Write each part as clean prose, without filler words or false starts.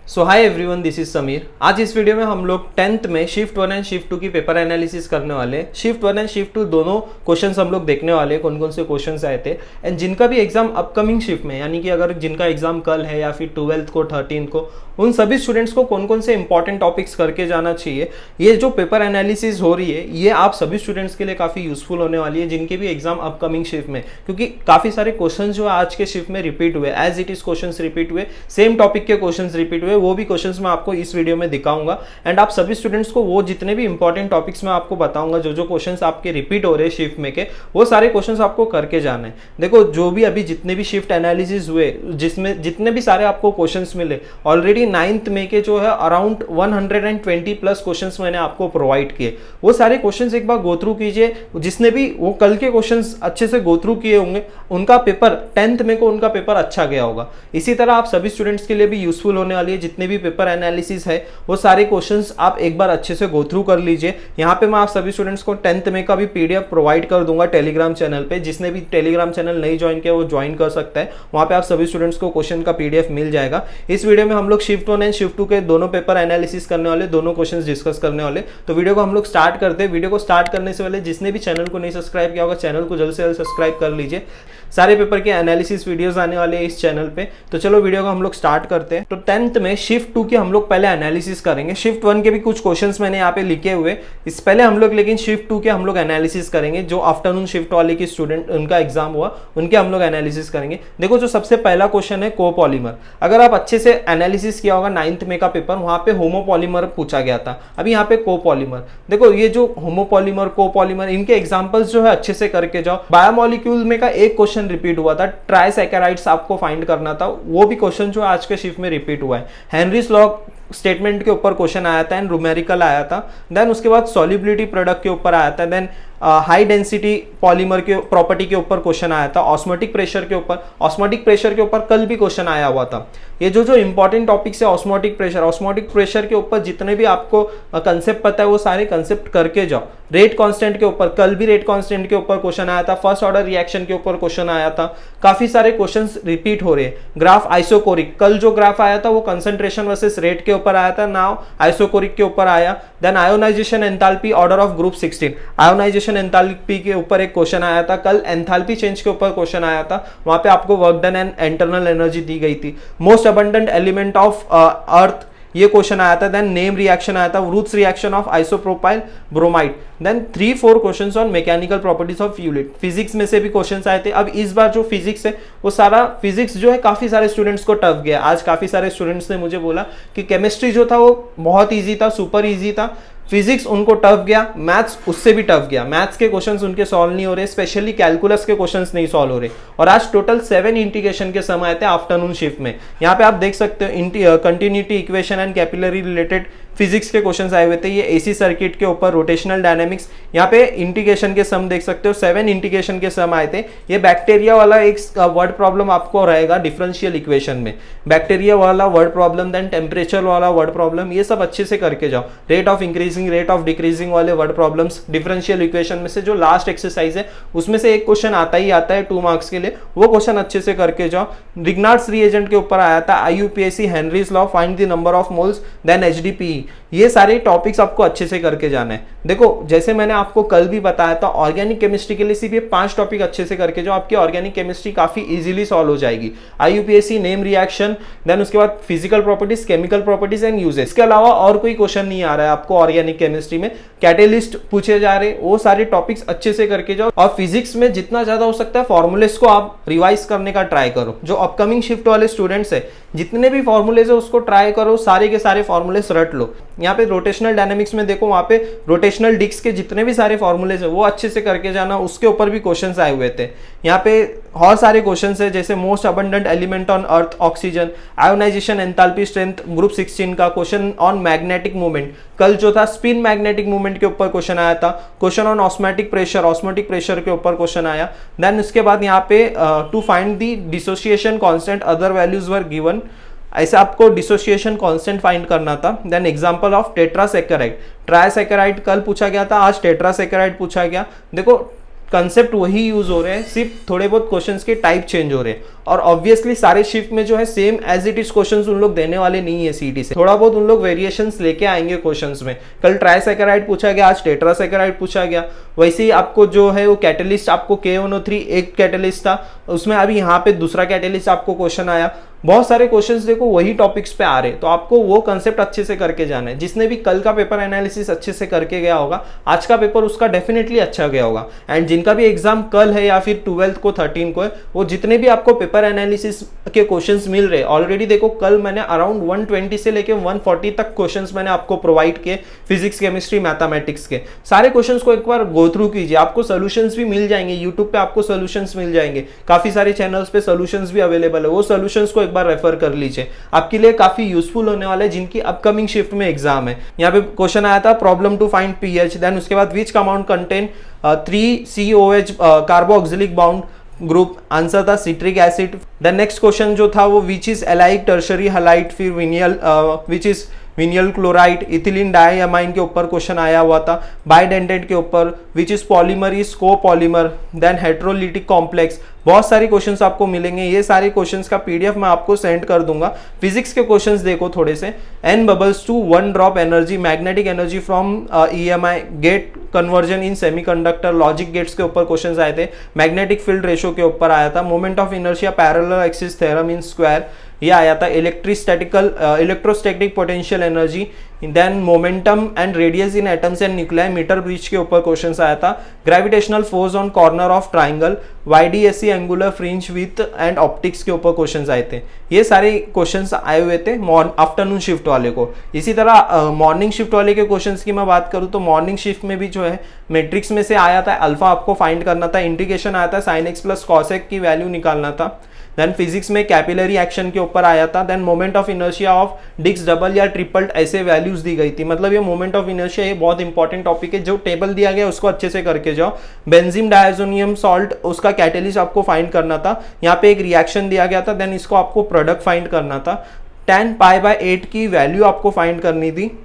So hi everyone, this is Sameer. आज इस video में हम लोग 10th में शिफ्ट 1 एंड शिफ्ट 2 की पेपर एनालिसिस करने वाले हैं। शिफ्ट 1 एंड शिफ्ट 2 दोनों क्वेश्चंस हम लोग देखने वाले हैं, कौन कौन से क्वेश्चंस आए थे एंड जिनका भी एग्जाम अपकमिंग शिफ्ट में, यानी कि अगर जिनका एग्जाम कल है या फिर 12th को 13th को, उन सभी स्टूडेंट्स को कौन कौन से इंपॉर्टेंट टॉपिक्स करके जाना चाहिए। ये जो पेपर एनालिसिस हो रही है ये आप सभी स्टूडेंट्स के लिए काफ़ी यूजफुल होने वाली है जिनके भी एग्जाम अपकमिंग शिफ्ट में, क्योंकि काफ़ी सारे क्वेश्चन जो आज के शिफ्ट में रिपीट हुए, as it is question repeat हुए, सेम टॉपिक के क्वेश्चन रिपीट हुए, वो भी क्वेश्चन मैं आपको इस वीडियो में दिखाऊंगा। एंड आप सभी स्टूडेंट्स को वो जितने भी इंपॉर्टेंट टॉपिक्स मैं आपको बताऊंगा, जो जो क्वेश्चंस आपके रिपीट हो रहे हैं शिफ्ट में के, वो सारे क्वेश्चंस आपको करके जाना है। देखो, जो भी अभी जितने भी शिफ्ट एनालिसिस हुए, जिसमें जितने भी सारे आपको क्वेश्चंस मिले, ऑलरेडी 9th में के जो है अराउंड 120 प्लस क्वेश्चंस मैंने आपको प्रोवाइड किए। वो सारे क्वेश्चंस एक बार गो थ्रू कीजिए। जिसने भी वो कल के क्वेश्चंस अच्छे से गो थ्रू किए होंगे, उनका पेपर 10th में को उनका पेपर अच्छा गया होगा। इसी तरह आप सभी स्टूडेंट्स के लिए भी यूजफुल होने वाली है। जितने भी पेपर एनालिसिस है वो सारे क्वेश्चंस आप एक बार अच्छे से गो थ्रू कर लीजिए। यहाँ पे मैं आप सभी स्टूडेंट्स को 10th में का भी पीडीएफ प्रोवाइड कर दूंगा टेलीग्राम चैनल पे। जिसने भी टेलीग्राम चैनल नहीं ज्वाइन किया वो ज्वाइन कर सकता है, वहाँ पे आप सभी स्टूडेंट्स को क्वेश्चन का पीडीएफ मिल जाएगा। इस वीडियो में हम लोग शिफ्ट 1 एंड शिफ्ट 2 के दोनों पेपर एनालिसिस करने वाले, दोनों क्वेश्चंस डिस्कस करने वाले। तो वीडियो को हम लोग स्टार्ट करते हैं। वीडियो को स्टार्ट करने से पहले जिसने भी चैनल को नहीं सब्सक्राइब किया होगा, चैनल को जल्द से जल्द सब्सक्राइब कर लीजिए। सारे पेपर के एनालिसिस वीडियोस आने वाले हैं इस चैनल पे। तो चलो वीडियो को हम लोग स्टार्ट करते हैं। तो 10th में शिफ्ट 2 के हम लोग पहले एनालिसिस करेंगे। शिफ्ट 1 के भी कुछ क्वेश्चंस मैंने यहाँ पे लिखे हुए, इस पहले हम लोग लेकिन शिफ्ट 2 के हम लोग एनालिसिस करेंगे। जो आफ्टरनून शिफ्ट वाले की स्टूडेंट उनका एग्जाम हुआ, उनके हम लोग एनालिसिस करेंगे। देखो, जो सबसे पहला क्वेश्चन है कोपॉलीमर। अगर आप अच्छे से एनालिसिस किया होगा 9th में का पेपर, वहां पे होमोपॉलीमर पूछा गया था। अभी यहाँ पे कोपॉलीमर। देखो, ये जो होमोपॉलीमर, कोपॉलीमर, इनके एग्जांपल्स जो है अच्छे से करके जाओ। बायोमोलिक्यूल में का एक क्वेश्चन रिपीट हुआ था, ट्राइसैकेराइड्स आपको फाइंड करना था। वो भी क्वेश्चन जो आज के शिफ्ट में रिपीट हुआ है। हेनरीज लॉ स्टेटमेंट के ऊपर क्वेश्चन आया था एंड न्यूमेरिकल आया था। देन उसके बाद सॉल्युबिलिटी प्रोडक्ट के ऊपर आया था। देन हाई डेंसिटी पॉलीमर के प्रॉपर्टी के ऊपर क्वेश्चन आया था। ऑस्मोटिक प्रेशर के ऊपर कल भी क्वेश्चन आया हुआ था। ये जो इंपॉर्टेंट टॉपिक्स है, ऑस्मोटिक प्रेशर के ऊपर जितने भी आपको कंसेप्ट पता है वो सारे कंसेप्ट करके जाओ। रेट कांस्टेंट के ऊपर कल भी रेट कांस्टेंट के ऊपर क्वेश्चन आया था। फर्स्ट ऑर्डर रिएक्शन के ऊपर क्वेश्चन आया था। काफी सारे क्वेश्चंस रिपीट हो रहे हैं। ग्राफ आइसोकोरिक, कल जो ग्राफ आया था वो कंसंट्रेशन वर्सेस रेट के ऊपर आया था, नाउ आइसोकोरिक के ऊपर आया। Then ionization enthalpy order of group 16, ionization enthalpy के ऊपर एक क्वेश्चन आया था। कल एंथैल्पी चेंज के ऊपर क्वेश्चन आया था, वहां पे आपको work done and internal energy दी गई थी। Most abundant element of earth, ये क्वेश्चन आया था। देन नेम रिएक्शन आया था, Wurtz reaction of isopropyl bromide. Then 3-4 questions on mechanical properties of fluid. Physics में से भी क्वेश्चंस आए थे। अब इस बार जो फिजिक्स है वो सारा फिजिक्स जो है काफी सारे स्टूडेंट्स को टफ गया। आज काफी सारे स्टूडेंट्स ने मुझे बोला कि केमिस्ट्री जो था वो बहुत ईजी था, सुपर ईजी था। फिजिक्स उनको टफ गया, मैथ्स उससे भी टफ गया। मैथ्स के क्वेश्चंस उनके सॉल्व नहीं हो रहे, स्पेशली कैलकुलस के क्वेश्चंस नहीं सॉल्व हो रहे। और आज टोटल 7 इंटीग्रेशन के समय आए थे आफ्टरनून शिफ्ट में। यहाँ पे आप देख सकते हो continuity equation and capillary related physics के क्वेश्चंस आए हुए थे। ये एसी सर्किट के ऊपर, रोटेशनल डायनेमिक्स, यहाँ पे इंटीग्रेशन के सम देख सकते हो। 7 इंटीग्रेशन के सम आए थे। ये बैक्टीरिया वाला एक वर्ड प्रॉब्लम आपको रहेगा डिफरेंशियल इक्वेशन में, बैक्टीरिया वाला वर्ड प्रॉब्लम, देन टेम्परेचर वाला वर्ड प्रॉब्लम, ये सब अच्छे से करके जाओ। Rate of increasing, rate of decreasing वाले वर्ड प्रॉब्लम्स डिफरेंशियल इक्वेशन में से जो लास्ट एक्सरसाइज है उसमें से एक क्वेश्चन आता ही आता है 2 मार्क्स के लिए, वो क्वेश्चन अच्छे से करके जाओ। रिग्नार्ड्स रिएजेंट के ऊपर आया था, IUPAC, Henry's law, find the number of moles, then HDPE। ये सारे टॉपिक्स आपको अच्छे से करके जाना है। देखो, जैसे मैंने आपको कल भी बताया था, ऑर्गेनिक केमिस्ट्री के लिए सिर्फ ये 5 टॉपिक अच्छे से करके जाओ, आपकी ऑर्गेनिक केमिस्ट्री काफी इजीली सॉल्व हो जाएगी। IUPAC, नेम रिएक्शन, देन उसके बाद physical properties, chemical properties and uses. इसके अलावा और कोई क्वेश्चन नहीं आ रहा है आपको ऑर्गेनिक केमिस्ट्री में। कैटेलिस्ट पूछे जा रहे, वो सारे टॉपिक्स अच्छे से करके जाओ। और फिजिक्स में जितना ज्यादा हो सकता है फॉर्मूलेस को आप रिवाइज करने का ट्राई करो। जो अपकमिंग शिफ्ट वाले स्टूडेंट्स है, जितने भी फॉर्मूलेज है उसको ट्राई करो, सारे के सारे फॉर्मूलेस रट लो। यहाँ पे रोटेशनल डायनेमिक्स में देखो, वहां पे रोटेशनल डिस्क के जितने भी सारे फॉर्मूलेज है वो अच्छे से करके जाना। उसके ऊपर भी क्वेश्चंस आए हुए थे। यहाँ पे और सारे क्वेश्चंस है, जैसे most abundant element on earth oxygen, ionisation enthalpy strength group 16 का, क्वेश्चन ऑन मैग्नेटिक मूवमेंट। कल जो था स्पिन मैग्नेटिक मूवमेंट के ऊपर क्वेश्चन आया था। क्वेश्चन ऑन ऑस्मोटिक प्रेशर के ऊपर क्वेश्चन आया। देन उसके बाद यहाँ पे to find the dissociation constant, other values were given. ऐसे आपको डिसोसिएशन कांस्टेंट फाइंड करना था। Then example of tetrasaccharide, trisaccharide कल पूछा गया था, आज टेट्रासैकेराइड पूछा गया। देखो, कंसेप्ट वही यूज हो रहे हैं, सिर्फ थोड़े बहुत क्वेश्चंस के टाइप चेंज हो रहे हैं। और ऑब्वियसली सारे शिफ्ट में जो है same as it is questions उन लोग देने वाले नहीं है सीईटी से, थोड़ा बहुत उन लोग वेरिएशंस लेके आएंगे क्वेश्चंस में। कल ट्राइसैकेराइड पूछा गया, आज टेट्रासैकेराइड पूछा गया। वैसे ही आपको जो है वो कैटलिस्ट, आपको K103 एक कैटलिस्ट था, उसमें अभी यहाँ पे दूसरा कैटलिस्ट आपको क्वेश्चन आया। बहुत सारे क्वेश्चंस देखो वही टॉपिक्स पे आ रहे, तो आपको वो कंसेप्ट अच्छे से करके जाना है। जिसने भी कल का पेपर एनालिसिस अच्छे से करके गया होगा, आज का पेपर उसका डेफिनेटली अच्छा गया होगा। एंड जिनका भी एग्जाम कल है या फिर 12th को 13 को है, वो जितने भी आपको पेपर एनालिसिस के क्वेश्चंस मिल रहे, ऑलरेडी देखो कल मैंने अराउंड 120 से लेके 140 तक क्वेश्चंस मैंने आपको प्रोवाइड किए, फिजिक्स, केमिस्ट्री, मैथमेटिक्स के। सारे क्वेश्चंस को एक बार गो थ्रू कीजिए, आपको सोल्यूशंस भी मिल जाएंगे, यूट्यूब पे आपको सोल्यूशंस मिल जाएंगे, काफी सारे चैनल्स पे सोल्यूशंस भी अवेलेबल है। वो सोल्यूशंस को एक बार रेफर कर लीजिए, आपके लिए काफी यूजफुल होने वाला है जिनकी अपकमिंग शिफ्ट में एग्जाम है। यहाँ पे क्वेश्चन आया था problem to find pH, then उसके बाद which compound contain 3COH carboxylic bound group, answer था citric acid. Then next question जो था वो which is allylic tertiary halide, फिर vinyl which is vinyl chloride, ethylene diamine के ऊपर क्वेश्चन आया हुआ था, बाइडेंटेट के ऊपर, which is polymer is copolymer, then heterolytic complex. बहुत सारे क्वेश्चंस आपको मिलेंगे, ये सारे क्वेश्चंस का पीडीएफ मैं आपको सेंड कर दूंगा। फिजिक्स के क्वेश्चंस देखो थोड़े से, n bubbles to 1 drop energy, magnetic energy from EMI, gate conversion in semiconductor, logic gates के ऊपर क्वेश्चंस आए थे, मैग्नेटिक फील्ड रेशो के ऊपर आया था, moment of inertia parallel axis theorem in square, ये आया था, electrostatic potential energy, then momentum and radius in atoms and nuclei, metre bridge के ऊपर क्वेश्चंस आया था, gravitational force on corner of triangle, YDSC angular fringe with and optics के ऊपर questions आए थे। ये सारे क्वेश्चंस आए हुए थे आफ्टरनून शिफ्ट वाले को। इसी तरह मॉर्निंग शिफ्ट वाले के क्वेश्चंस की मैं बात करूं तो मॉर्निंग शिफ्ट में भी जो है मैट्रिक्स में से आया था, अल्फा आपको फाइंड करना था, इंटीग्रेशन आया था, sin x plus cos x की वैल्यू निकालना था। देन फिजिक्स में कैपिलरी एक्शन के ऊपर आया था, then moment of inertia of disc double या ट्रिपल, ऐसे वैल्यूज दी गई थी। मतलब ये मोमेंट ऑफ इनर्शिया ये बहुत इंपॉर्टेंट टॉपिक है, जो टेबल दिया गया उसको अच्छे से करके जाओ। बेंजीन डायजोनियम सॉल्ट, उसका कैटेलिस्ट आपको फाइंड करना था, यहाँ पे एक रिएक्शन दिया गया था, देन इसको आपको प्रोडक्ट फाइंड करना था। tan π/8 की वैल्यू आपको फाइंड करनी थी।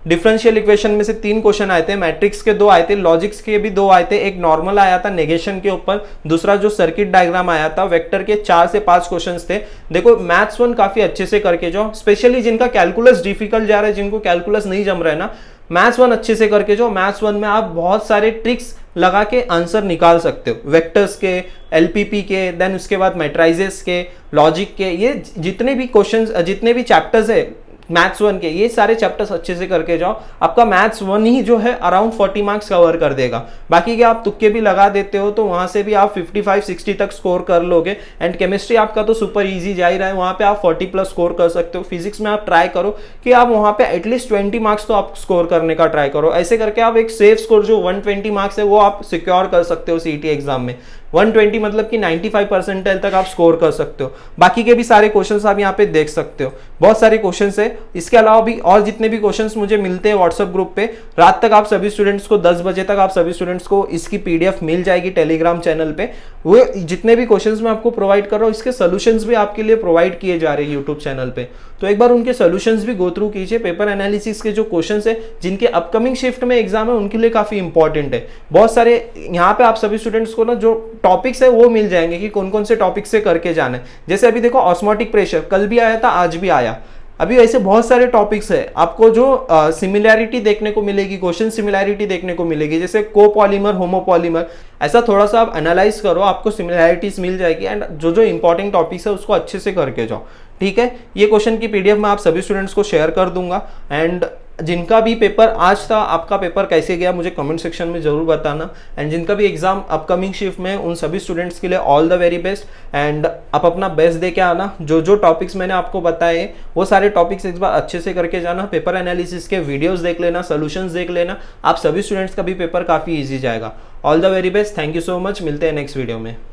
डिफरेंशियल इक्वेशन में से 3 क्वेश्चन आए थे, मैट्रिक्स के 2 आए थे, लॉजिक्स के भी 2 आए थे, एक नॉर्मल आया था नेगेशन के ऊपर, दूसरा जो सर्किट डायग्राम आया था, वेक्टर के 4 से 5 क्वेश्चंस थे। देखो मैथ्स 1 काफी अच्छे से करके जाओ, स्पेशली जिनका कैलकुलस डिफिकल्ट जा रहा है, जिनको कैलकुलस नहीं जम रहा है ना, मैथ्स 1 अच्छे से करके जाओ। मैथ्स 1 में आप बहुत सारे ट्रिक्स लगा के आंसर निकाल सकते हो, वेक्टर्स के, LPP के, देन उसके बाद मैट्राइजेस के, लॉजिक के, ये जितने भी क्वेश्चंस, जितने भी चैप्टर्स है मैथ्स 1 के, ये सारे चैप्टर्स अच्छे से करके जाओ। आपका मैथ्स 1 ही जो है अराउंड 40 मार्क्स कवर कर देगा। बाकी के आप तुक्के भी लगा देते हो तो वहां से भी आप 55-60 तक स्कोर कर लोगे। एंड केमिस्ट्री आपका तो सुपर इजी जा ही रहा है, वहां पे आप 40 प्लस स्कोर कर सकते हो। फिजिक्स में आप ट्राई करो कि आप वहां पे एटलीस्ट 20 मार्क्स तो आप स्कोर करने का ट्राई करो। ऐसे करके आप एक सेफ स्कोर जो 120 मार्क्स है वो आप सिक्योर कर सकते हो सीईटी एग्जाम में। 120 मतलब कि 95 परसेंटाइल तक आप स्कोर कर सकते हो। बाकी के भी सारे क्वेश्चंस आप यहाँ पे देख सकते हो, बहुत सारे क्वेश्चंस है। इसके अलावा भी और जितने भी क्वेश्चंस मुझे मिलते हैं व्हाट्सएप ग्रुप पे, रात तक आप सभी स्टूडेंट्स को 10 बजे तक आप सभी स्टूडेंट्स को इसकी पीडीएफ मिल जाएगी टेलीग्राम चैनल पे। वो जितने भी क्वेश्चंस मैं आपको प्रोवाइड कर रहा हूँ, इसके सोल्यूशंस भी आपके लिए प्रोवाइड किए जा रहे हैं यूट्यूब चैनल पे, तो एक बार उनके सोल्यूशंस भी गो थ्रू कीजिए। पेपर एनालिसिस के जो क्वेश्चंस है जिनके अपकमिंग शिफ्ट में एग्जाम है, उनके लिए काफी इंपॉर्टेंट है। बहुत सारे यहाँ पे आप सभी स्टूडेंट्स को ना जो टॉपिक्स है वो मिल जाएंगे कि कौन कौन से टॉपिक से करके जाना है। जैसे अभी देखो ऑस्मोटिक प्रेशर कल भी आया था, आज भी आया। अभी ऐसे बहुत सारे टॉपिक्स है, आपको जो सिमिलैरिटी देखने को मिलेगी, क्वेश्चन सिमिलैरिटी देखने को मिलेगी, जैसे कोपॉलीमर, होमोपॉलीमर, ऐसा थोड़ा सा आप एनालाइज करो, आपको सिमिलैरिटीज मिल जाएगी। एंड जो जो इंपॉर्टेंट टॉपिक्स है उसको अच्छे से करके जाओ, ठीक है। ये क्वेश्चन की पीडीएफ मैं आप सभी स्टूडेंट्स को शेयर कर दूंगा। एंड जिनका भी पेपर आज था, आपका पेपर कैसे गया मुझे कमेंट सेक्शन में जरूर बताना। एंड जिनका भी एग्जाम अपकमिंग शिफ्ट में, उन सभी स्टूडेंट्स के लिए all the very best. And आप अपना बेस्ट दे के आना। जो जो टॉपिक्स मैंने आपको बताए वो सारे टॉपिक्स एक बार अच्छे से करके जाना। पेपर एनालिसिस के वीडियोस देख लेना, सोल्यूशंस देख लेना, आप सभी स्टूडेंट्स का भी पेपर काफी ईजी जाएगा। All the very best, thank you so much, मिलते हैं नेक्स्ट वीडियो में।